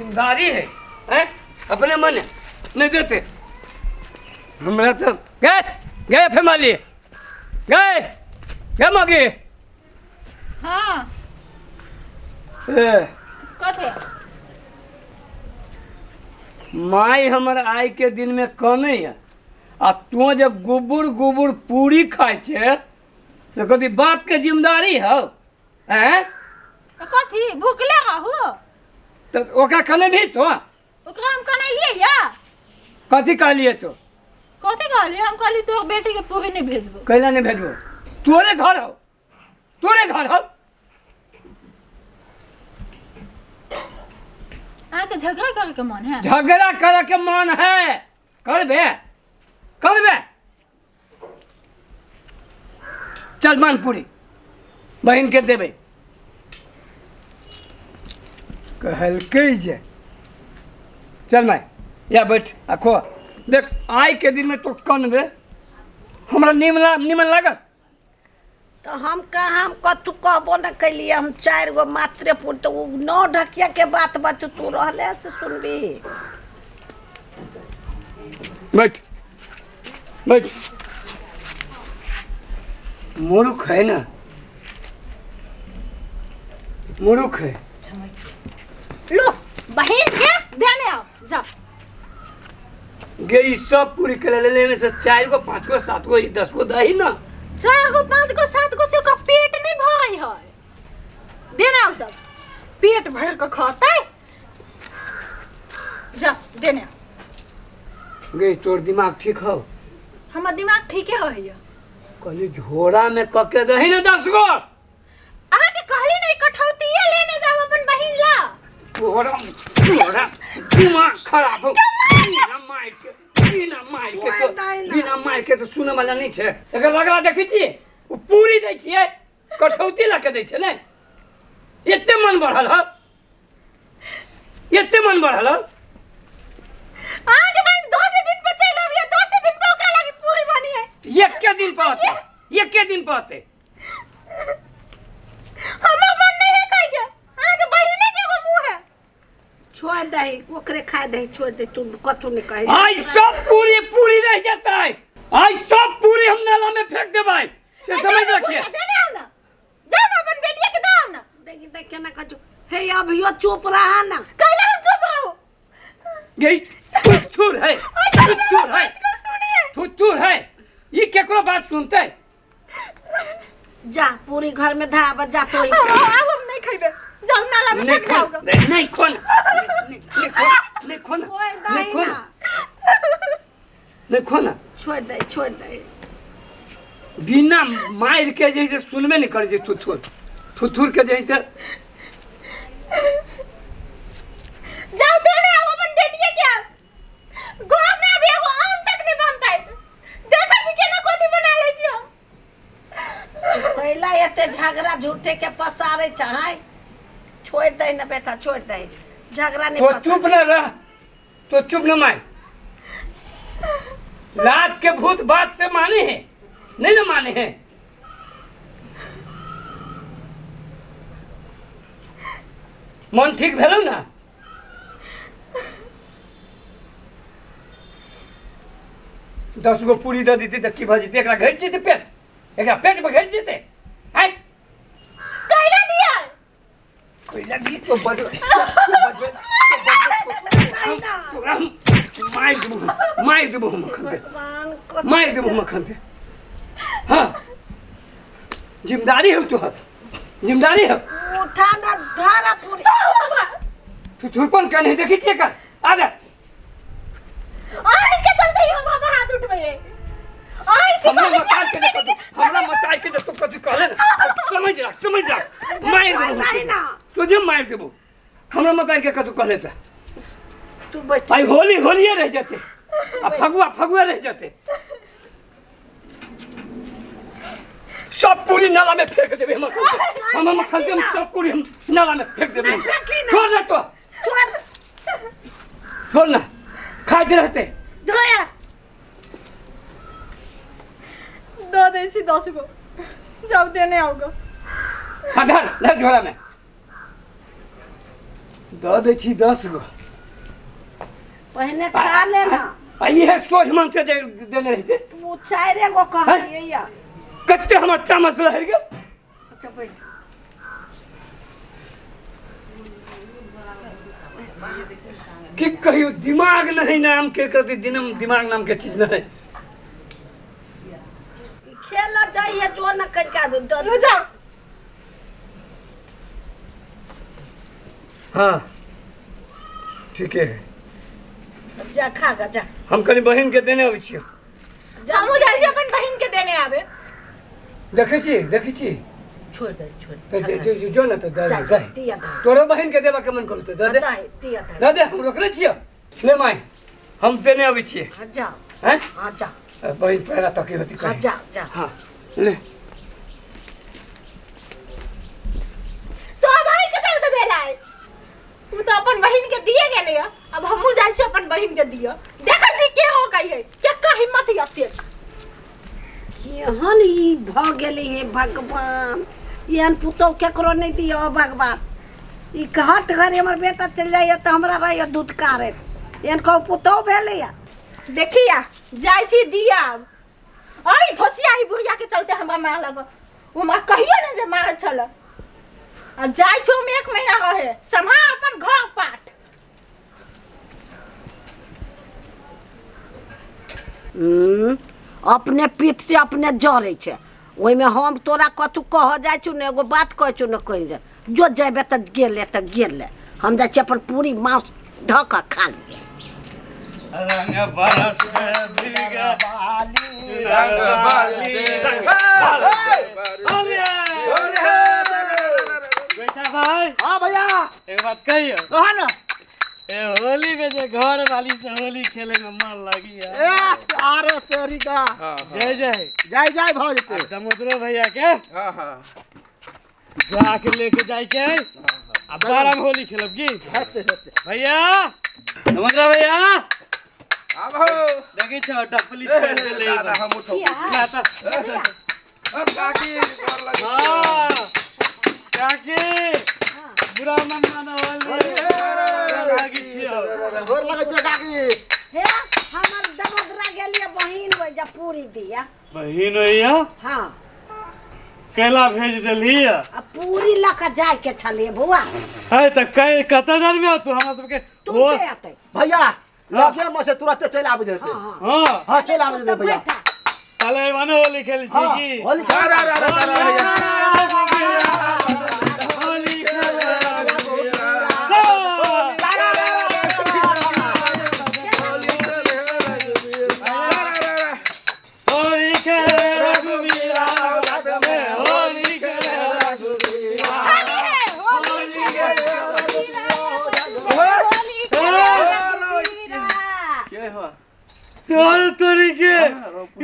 जिम्मेदारी है हैं? अपने मन नहीं देते हमरा तो गए गए फैमिली गए गए मगे हाँ ए, कथे माई हमर आय के दिन में कने है आ तू जब गुबुर गुबुर पूरी खाए छे तो कथी बाप के जिम्मेदारी हो हैं? कथी भूखले हो तो ओकरा कने भी तो ओकरा हम कने लिए या कथी कहलिए तो कथी कहली हम कहली तो बेटी के पूरी नहीं भेजबो कैला नहीं भेजबो तोरे घर हो तोरे घर हो आके झगड़ा करे के मन है झगड़ा करे के मन है करबे करबे चल मान पूरी बहन के देबे कहलकै जे चल माय या बैठ आ खो देख आय के दिन में तो कनबे हमरा निमन लागत तो हम कहाँ हम कतू कहबो न कैलिए हम 4 गो मात्रे पुर तो 9 ढकिया के बात बत तू रहले से सुनबी बैठ बैठ मुरुख है ना मुरुख है लो बहन के देने आओ जा गे ई सब पूरी कर लेने से 4 गो 5 गो 7 गो 10 गो दही ना 4 गो 5 गो 7 गो से ओकर पेट नहीं भरई है देने आओ सब पेट भर के खाते जा देने आओ गे तोर दिमाग ठीक हो हमर दिमाग ठीके है कहली झोरा में कके दही ना 10 गो आहा के कहली नहीं कठौतिए लेने जाओ अपन बहिन ला तोरा तोरा दिमाग खराब हो बिना मार के तो सुने वाला नहीं छे एकर लगला देखी छी ओ पूरी दै छियै कठौती ला के दै छै ने एते मन बढ़ल ह एते मन बढ़ल ह आगे बहन 10 दिन पे चल अबिए 10 दिन पे ओकरा लगी पूरी बनी है एक के दिन पाते एक के दिन पाते हमर मन नहीं है कह के आगे बहिने के एगो मुंह है छोड़ दे ओकरे खा दे छोड़ दे तू कतू नहीं कहे आज सब पूरी पूरी रह जाता है आज सब पूरी हम नाला में फेंक देबै से समझ रखिए देने आओ ना दे ना अपन बेटिया के दाओ ना देखी देख ना कछु हे अभियो चुप रहा ना कहला हम चुप रहो गई थुथुर है थुथुर है थुथुर है ये केकरो बात सुनते जा पूरी घर में धा बजा तो ही अब हम नहीं खाइबे जाओ नाला में फेंक जाओगा नहीं खोन नहीं खोन ओए दाई ना नहीं खोन छोड़ दे बिना मार के जैसे सुनबे नहीं करे थुथुर थुथुर के जैसे जाओ देने आओ अपन बेटिया क्या गांव में अभी एगो आम तक नहीं बनता है देखा जी के ना कोथी बना ले छी हम पहला एते झगड़ा झूठे के पसारे चाहे छोड़ दे ना बेटा छोड़ दे झगड़ा नहीं तो चुप न रह तो चुप न मार रात के भूत बात से माने हैं नहीं ना माने हैं मन ठीक भेलो ना दस गो पूरी दे देती तो की भऽ जेतै एकरा घटि जेतै पेट एकरा पेट में घटि जेतै आइ कहला दिया कोइला दी तो बड़ मार देबो मखन दे हाँ जिम्मेदारी हो तो जिम्मेदारी हो उठा ना धारा पूरी तू थुरपन का नहीं देखी छिए का आजा आई के चलते ही हम बाबा हाथ उठबे आई से हमरा मचाई के तो कथि कहले ना समझ जा मार देबो सोझे मार देबो हमरा मचाई के कथि कहले त तू बैठ आई होलिए रह जाते आ फगुआ रह जाते सब पूरी नाला में फेंक देबे हम मक्खन के सब पूरी हम नाला में फेंक देबे छोड़ ना तो छोड़ ना खाते रहते धोया दो दे सी 10 को जब देने आओगे धर झोला में दे दै छी 10 गो पहले खा लेना आ इहे सोच मन से देने रहते तू 4 गो कहलिए या कते हमर तामस रह गेल। अच्छा बैठ कि कहियो दिमाग नहीं नाम के करते दिमाग नाम के चीज नहीं। खेला जाइए जो न कर का लो जा। हाँ ठीक है जा खा गा जा हम कनी बहन के देने अबै छियै। हमहू जाइ छी अपन बहिन के देने आबे। देखै छी छोड़ दे जो न तो दे दे दिया दे तोरो बहन के देबा के मन करू तो दे दे दिया दे हम रोकले छियै। ले माई हम देने अबै छियै। जा हैं हां जा बहन पैरा तक होती हां कहीं। जा हाँ ले स्वाभाविक के चलते भेला है। तू तो अपन बहिन के दिए गे नहीं। अब हमहू जाइ छी अपन बहिन के दियो। देखै छी के हो गई है के हिम्मत है अते केहन ई भ गेली हे भगवान एहन पुतौ केकरो नहीं दियो भगवान। ई घाट घर हमर बेटा चल जाइए तो हमरा रहिए दुदकारे एहन कहू पुतौ भेलै या देखिया जाइ छी दिया। ओइ धोचिया ही बुढ़िया के चलते हमरा मार लग। वो हमरा कहियो न जे मार छल। अब जाइ छी हम 1 महीना रहे सम्हार अपन घर पाट। अपने पीठ से अपने जड़े छे ओहि में हम तोरा कतू कह जाय छु ने एगो बात कह छु न कहि दे जो जेबे त गेले हम जाय छी अपन पूरी मांस ढक खा लिए। रंग बरस भीगा रंग बाली बेटा भाई। हाँ भैया एक बात कहियो कहा ना ए होली में जे घर वाली से होली खेले में मन लगी है। ए अरे तेरी का जय जय जाय जाय भ जते समुद्रो भैया के जाके लेके जाए के अब बारह में होली खेलब की भैया समुद्रो भैया अब हो देखी छो टपली छोड़ के ले हम उठो लाता काकी कर लगी हां काकी बुरा मन मानो होली लगी छियो गोर लगे जे काकी हे हमर दमदरा गेलिए बहिन होय जा पूरी दिया बहिन होइया हां कैला भेज देली आ पूरी लक जाय के छले बुआ है त कै कत दिन में तू हमरा सबके तू हो के आते भैया लगे में से तुरंत चल आबे जते हां हां हां चल आबे जते भैया चले मानो होली खेली छी हां की होली होली होली खेले रघुवीरा होली खेले रघुवीरा होली है होली है के हो यार तोरी के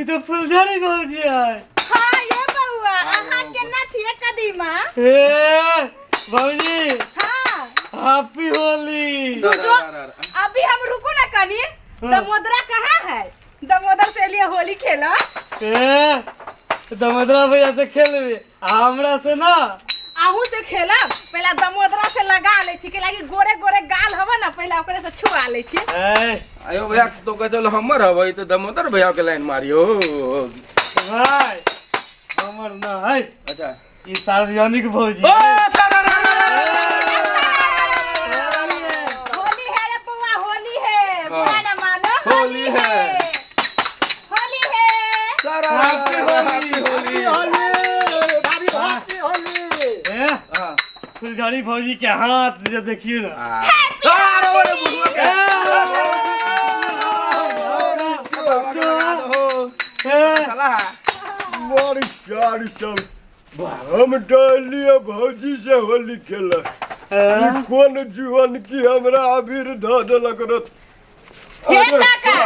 ई तो फुलझड़ी भौजी है। हां ये बउआ अहाँ केना छिए कदीमा। ए भौजी हां हैप्पी होली। तू जो अभी हम रुको ना कनी। दमोदरा कहाँ है? दमोदर से लिए होली खेला। ए दमोदरा भैया से खेलबे हमरा से ना आहू से खेला पहला दमोदरा से लगा ले छी के लागी गोरे गोरे गाल हवा ना पहला ओकरे से छुआ ले छी। ए आयो भैया तो कह चलो हमर हवई तो दमोदर भैया के लाइन मारियो भाई हमर ना है अच्छा ई सार्वजनिक भौजी ओ होली है रे पुआ होली है। हाँ। बुआ ना मानो होली है। होली है। सारा हैप्पी होली होली भारी भारी होली ए हां फुलझड़ी भौजी के हाथ जो देखियो ना अरे ओरे बुढ़वा के ए चला मोर गाड़ी सब हम डालिए भौजी से होली खेला ई कौन जीवन की हमरा अबीर ध देलक रत हे काका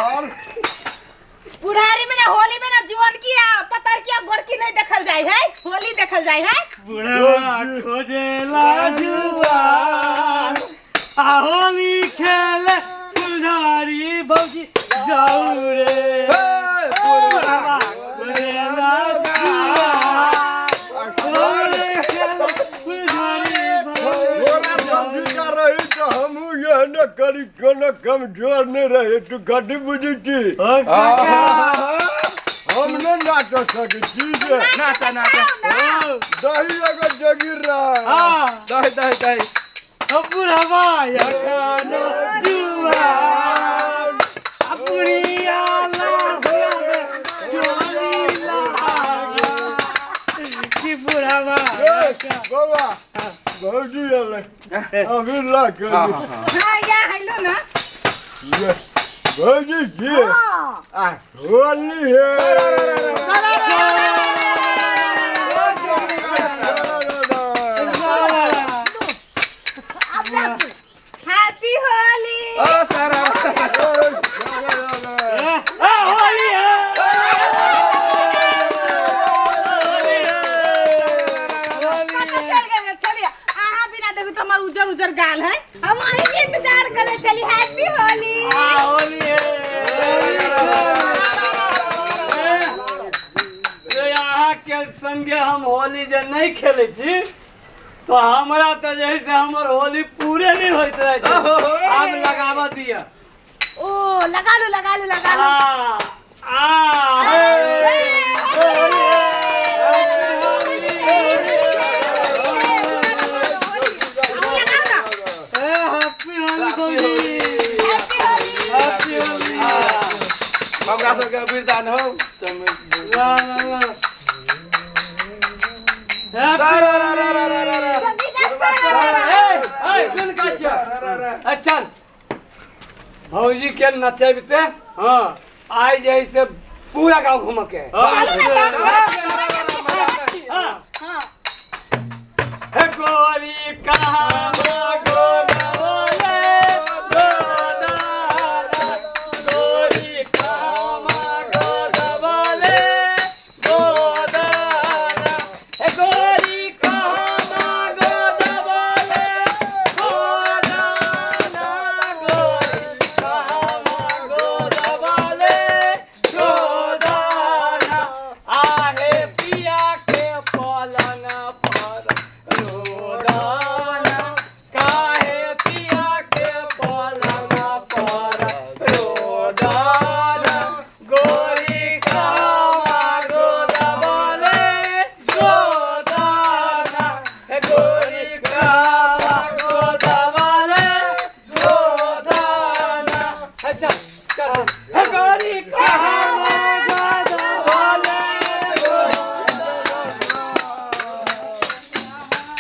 बुढ़ारी में ना होली में ना जुआन किया पतर किया गोरकी नहीं देखल जाय है। होली देखल जाय है। बुढ़वा खोजेला जुआन आ होली खेले फुलझड़ी भौजी जाऊ रे बुढ़वा खोजेला जुआन होली खेले फुलझड़ी भौजी ओरा जल्दी का रही तो हम मेहनत करी कोनो कमजोर नहीं रहे तू घटी बुझी की हमने नाटक सके चीज नाचा नाचा दही अगर जगी रहा दही दही दही बुढ़वा या खानो जुआ बुढ़िया की बुढ़वा बाबा भौजी अले अभी ला कर हाँ या हेलो ना भौजी जी आ होली है हैप्पी होली ओ सारा होली है चलिए आहा बिना देखो तो हमार उजर उजर गाल है हम वहीं के इंतजार करे चली हैप्पी होली होली है यहाँ के संगे हम होली जे नहीं खेले छी तो हमरा तो जैसे हमर होली पूरे नहीं होइत रहे आग लगावा दिया ओ लगा लो लगा लो लगा लो हमरा सबके बिरदान हो चल भौजी के नचेबते हाँ आई जैसे पूरा गांव घूम के गोरी कहाँ